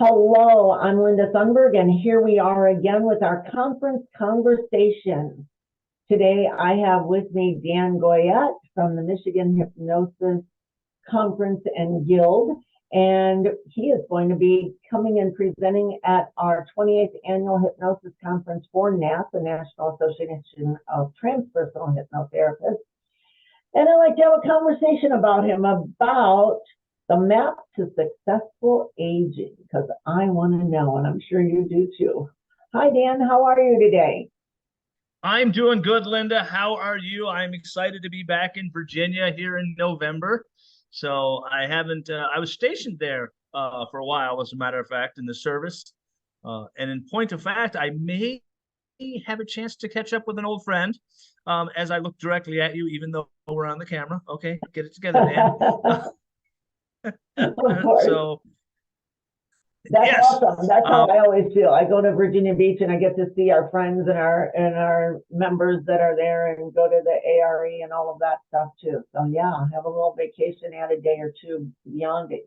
Hello, I'm Linda Thunberg, and here we are again with our conference conversation. Today I have with me Dan Goyette from the Michigan Hypnosis Conference and Guild, and he is going to be coming and presenting at our 28th Annual Hypnosis Conference for NATH, the National Association of Transpersonal Hypnotherapists. And I'd like to have a conversation about him, about the map to successful aging, because I want to know, and I'm sure you do too. Hi, Dan. How are you today? I'm doing good, Linda. How are you? I'm excited to be back in Virginia here in November. So I haven't, I was stationed there for a while, as a matter of fact, in the service. And in point of fact, I may have a chance to catch up with an old friend as I look directly at you, even though we're on the camera. Okay, get it together, Dan. Of course. So, That's yes. awesome. That's how I always feel. I go to Virginia Beach and I get to see our friends and our members that are there, and go to the ARE and all of that stuff too. So yeah, have a little vacation, add a day or two beyond it,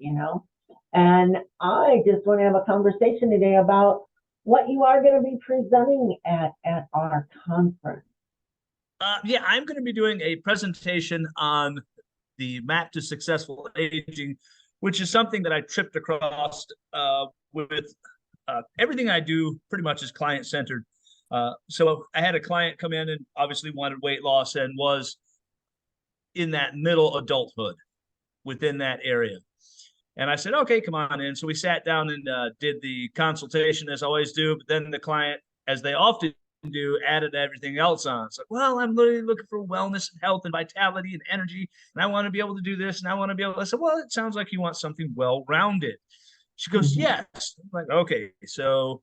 And I just want to have a conversation today about what you are going to be presenting at our conference. Yeah, I'm going to be doing a presentation on the map to successful aging, which is something that I tripped across with everything I do pretty much is client centered. So I had a client come in and obviously wanted weight loss and was in that middle adulthood within that area. And I said, okay, come on in. So we sat down and did the consultation as I always do. But then the client, as they often do, added everything else on. It's like, well, I'm really looking for wellness and health and vitality and energy, and I want to be able to do this, and I want to be able to. I said, well, it sounds like you want something well-rounded. She goes, yes. I'm like, okay. So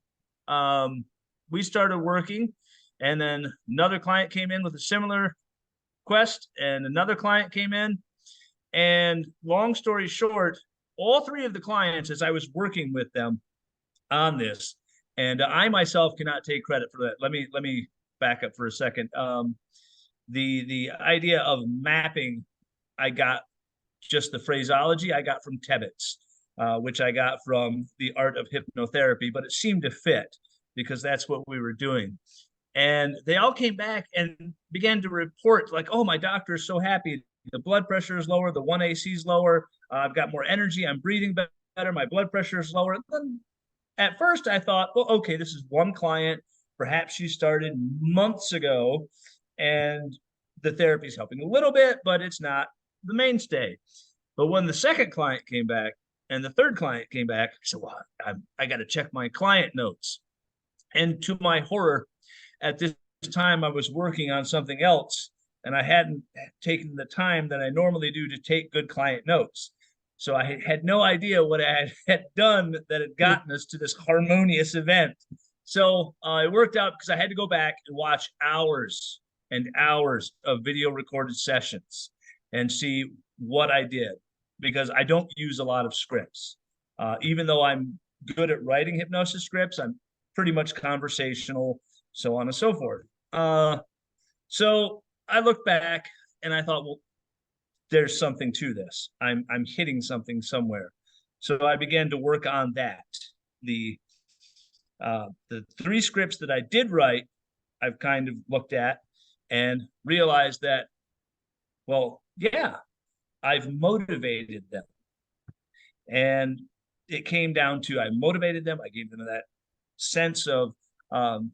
we started working, and then another client came in with a similar quest, and another client came in. And long story short, all three of the clients, as I was working with them on this, and I myself cannot take credit for that. Let me back up for a second. The idea of mapping, I got just the phraseology I got from Tebbets, which I got from the art of hypnotherapy, but it seemed to fit because that's what we were doing. And they all came back and began to report like, oh, my doctor is so happy. The blood pressure is lower. The 1AC is lower. I've got more energy. I'm breathing better. My blood pressure is lower. Then at first I thought, well, okay, this is one client. Perhaps she started months ago and the therapy is helping a little bit, but it's not the mainstay. But when the second client came back and the third client came back, I said, well, I got to check my client notes. And to my horror, at this time, I was working on something else, and I hadn't taken the time that I normally do to take good client notes. So I had no idea what I had done that had gotten us to this harmonious event. So it worked out because I had to go back and watch hours and hours of video recorded sessions and see what I did, because I don't use a lot of scripts. Even though I'm good at writing hypnosis scripts, I'm pretty much conversational, so on and so forth. So I looked back and I thought, well, there's something to this. I'm hitting something somewhere. So I began to work on that. The three scripts that I did write, I've kind of looked at and realized that, well, yeah, I've motivated them. And it came down to I motivated them. I gave them that sense of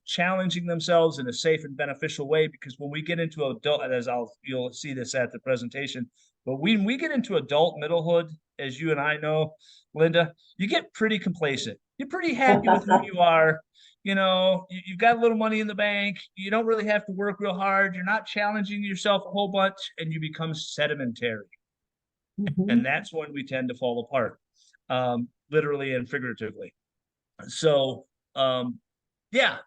challenging themselves in a safe and beneficial way. Because when we get into adult, you'll see this at the presentation, but when we get into adult middlehood, as you and I know, Linda, you get pretty complacent. You're pretty happy with who you are. You've got a little money in the bank. You don't really have to work real hard. You're not challenging yourself a whole bunch, and you become sedimentary. And that's when we tend to fall apart, literally and figuratively. So, yeah,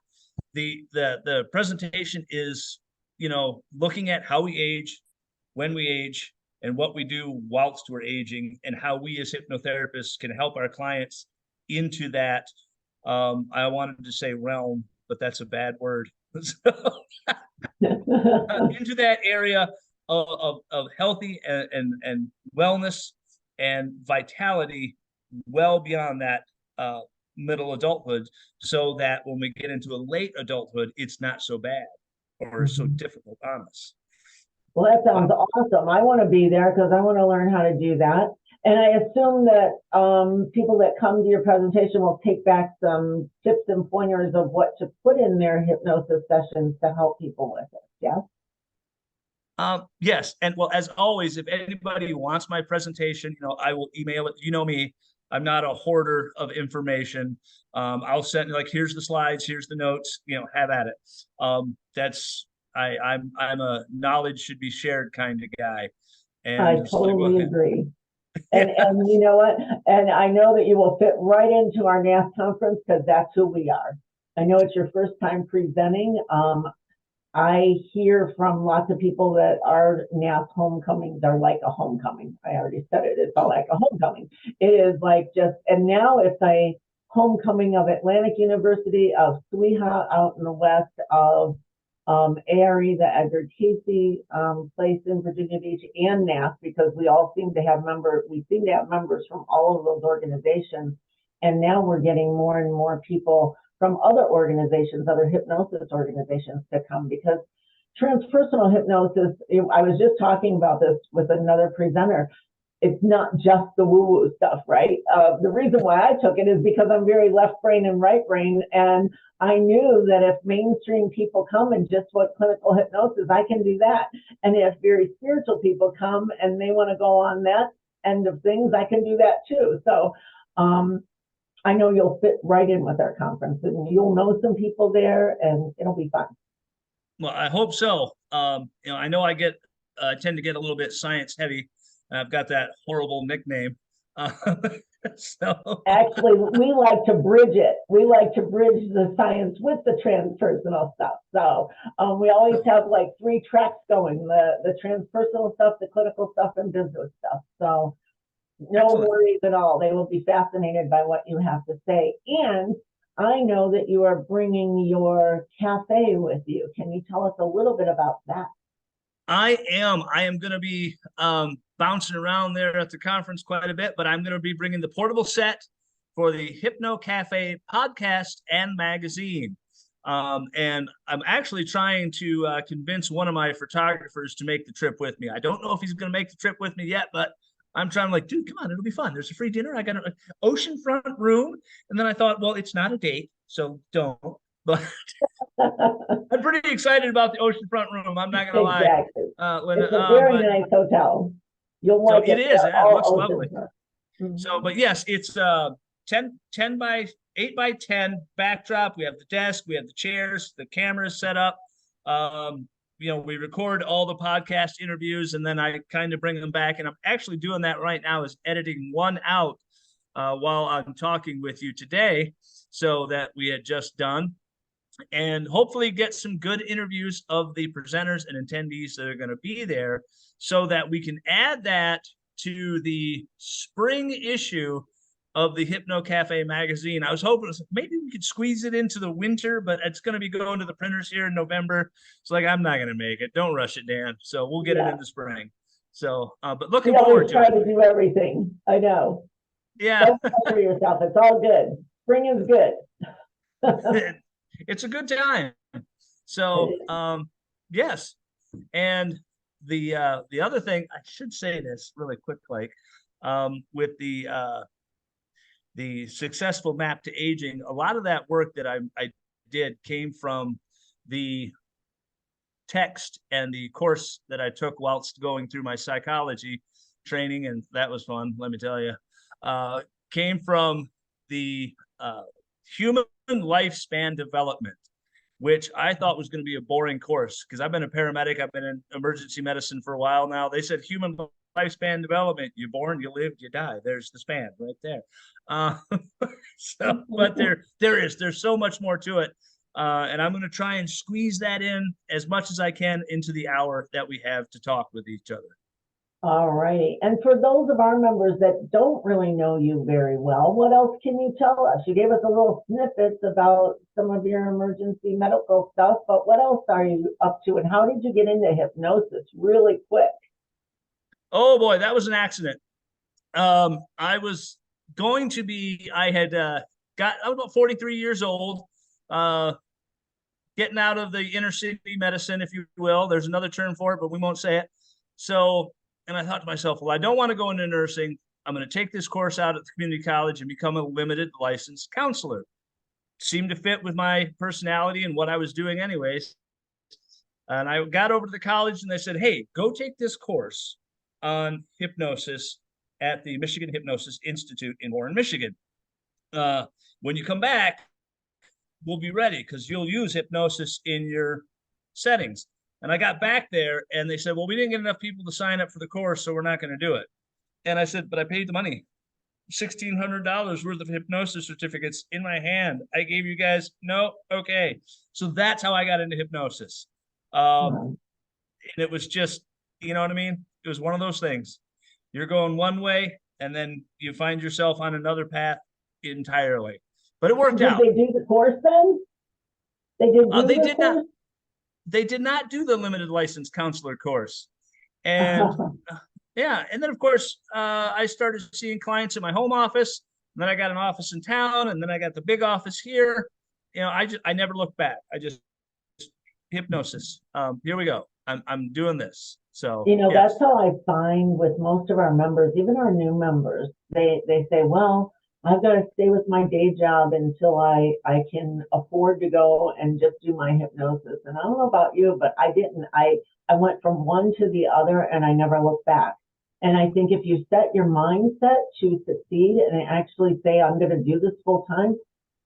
the presentation is, looking at how we age, when we age, and what we do whilst we're aging, and how we as hypnotherapists can help our clients into that. I wanted to say realm, but that's a bad word. Into that area of healthy and wellness and vitality, well beyond that middle adulthood, so that when we get into a late adulthood, it's not so bad or so difficult on us. Well, that sounds awesome. I want to be there because I want to learn how to do that. And I assume that people that come to your presentation will take back some tips and pointers of what to put in their hypnosis sessions to help people with it. Yeah. Yes. And well, as always, if anybody wants my presentation, I will email it. You know me, I'm not a hoarder of information. I'll send like, here's the slides, here's the notes, have at it. I'm a knowledge should be shared kind of guy. And I totally agree. And you know what? And I know that you will fit right into our NATH conference because that's who we are. I know it's your first time presenting. I hear from lots of people that our NATH homecomings are like a homecoming. I already said it. It's all like a homecoming. It is like just, and now it's a homecoming of Atlantic University, of SWEHA out in the west, of ARE, the Edgar Casey place in Virginia Beach, and NATH, because we seem to have members from all of those organizations. And now we're getting more and more people from other organizations, other hypnosis organizations to come, because transpersonal hypnosis, I was just talking about this with another presenter, it's not just the woo-woo stuff, right? The reason why I took it is because I'm very left brain and right brain, and I knew that if mainstream people come and just want clinical hypnosis, I can do that. And if very spiritual people come and they want to go on that end of things, I can do that too. So I know you'll fit right in with our conference, and you'll know some people there, and it'll be fun. Well, I hope so. I know I tend to get a little bit science heavy. I've got that horrible nickname. So actually, we like to bridge it. We like to bridge the science with the transpersonal stuff. So we always have like 3 tracks going: the transpersonal stuff, the clinical stuff, and business stuff. So no Excellent. worries at all. They will be fascinated by what you have to say. And I know that you are bringing your cafe with you. Can you tell us a little bit about that? I am going to be bouncing around there at the conference quite a bit, but I'm going to be bringing the portable set for the Hypno Cafe podcast and magazine. And I'm actually trying to convince one of my photographers to make the trip with me. I don't know if he's going to make the trip with me yet, but I'm trying, like, dude, come on, it'll be fun. There's a free dinner. I got an oceanfront room. And then I thought, well, it's not a date, so don't. But I'm pretty excited about the oceanfront room. I'm not going to lie. It's a very nice hotel. You'll like it. It is. Yeah, it looks lovely. Mm-hmm. So, but yes, it's 10 by 8 by 10 backdrop. We have the desk, we have the chairs, the cameras set up. We record all the podcast interviews, and then I kind of bring them back. And I'm actually doing that right now, is editing one out while I'm talking with you today, so that we had just done, and hopefully get some good interviews of the presenters and attendees that are going to be there, so that we can add that to the spring issue of the Hypno Cafe magazine. I was hoping maybe we could squeeze it into the winter, but it's going to be going to the printers here in November. It's like, I'm not going to make it. Don't rush it, Dan. So we'll get it in the spring. So, but looking forward to it. You always try to do everything. I know. Yeah. Don't cover yourself. It's all good. Spring is good. It's a good time. So, yes. And the other thing, I should say this really quick, like, with the successful map to aging, a lot of that work that I did came from the text and the course that I took whilst going through my psychology training, and that was fun, let me tell you. Came from the human lifespan development, which I thought was going to be a boring course, because I've been a paramedic, I've been in emergency medicine for a while now. They said human lifespan development, you're born, you live, you die. There's the span right there. But there's so much more to it. And I'm going to try and squeeze that in as much as I can into the hour that we have to talk with each other. All righty. And for those of our members that don't really know you very well, what else can you tell us? You gave us a little snippets about some of your emergency medical stuff, but what else are you up to, and how did you get into hypnosis really quick? Oh boy, that was an accident. I had I was about 43 years old, getting out of the inner city medicine, if you will. There's another term for it, but we won't say it. So, and I thought to myself, well, I don't want to go into nursing. I'm going to take this course out at the community college and become a limited licensed counselor. Seemed to fit with my personality and what I was doing anyways. And I got over to the college and they said, hey, go take this course on hypnosis at the Michigan Hypnosis Institute in Warren, Michigan. When you come back, we'll be ready because you'll use hypnosis in your settings. And I got back there and they said, well, we didn't get enough people to sign up for the course, so we're not going to do it. And I said, but I paid the money, $1,600 worth of hypnosis certificates in my hand. I gave you guys, no, okay. So that's how I got into hypnosis. And it was just, you know what I mean? It was one of those things. You're going one way and then you find yourself on another path entirely. But it worked out. Did they do the course then? They did not do the limited licensed counselor course. And yeah, and then of course I started seeing clients in my home office, and then I got an office in town, and then I got the big office here. You know, I never looked back. I just hypnosis. Here we go. I'm doing this. So you know, yes. That's how I find with most of our members, even our new members, they say, well, I've got to stay with my day job until I can afford to go and just do my hypnosis. And I don't know about you, but I didn't. I went from one to the other and I never looked back. And I think if you set your mindset to succeed and actually say, I'm going to do this full time,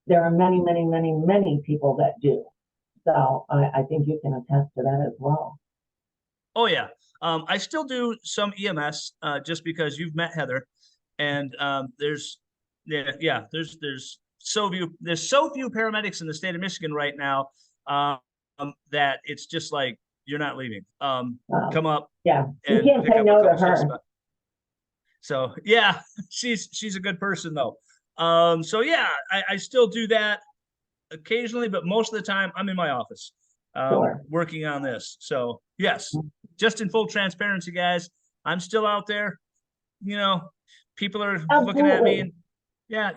there are many, many, many, many people that do. So I think you can attest to that as well. Oh yeah. I still do some EMS just because you've met Heather, and there's so few paramedics in the state of Michigan right now that it's just like you're not leaving. Come up. Yeah, you can't say no to her. So yeah, she's a good person though. So yeah, I still do that occasionally, but most of the time I'm in my office working on this. So yes, just in full transparency, guys, I'm still out there. You know, people are looking at me and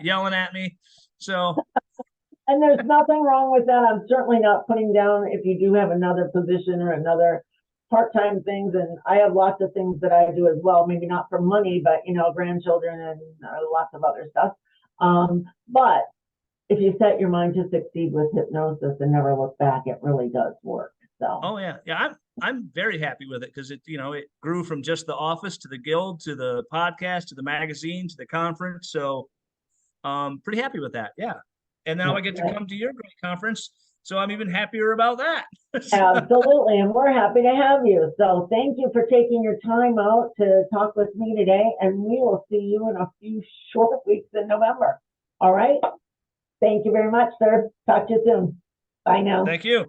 yelling at me. So and there's nothing wrong with that. I'm certainly not putting down if you do have another position or another part-time things, and I have lots of things that I do as well, maybe not for money, but you know, grandchildren and lots of other stuff. But if you set your mind to succeed with hypnosis and never look back, it really does work. So oh yeah, I'm very happy with it because it grew from just the office to the guild to the podcast to the magazine to the conference. So pretty happy with that. Yeah. And now I get to come to your great conference. So I'm even happier about that. Absolutely. And we're happy to have you. So thank you for taking your time out to talk with me today. And we will see you in a few short weeks in November. All right. Thank you very much, sir. Talk to you soon. Bye now. Thank you.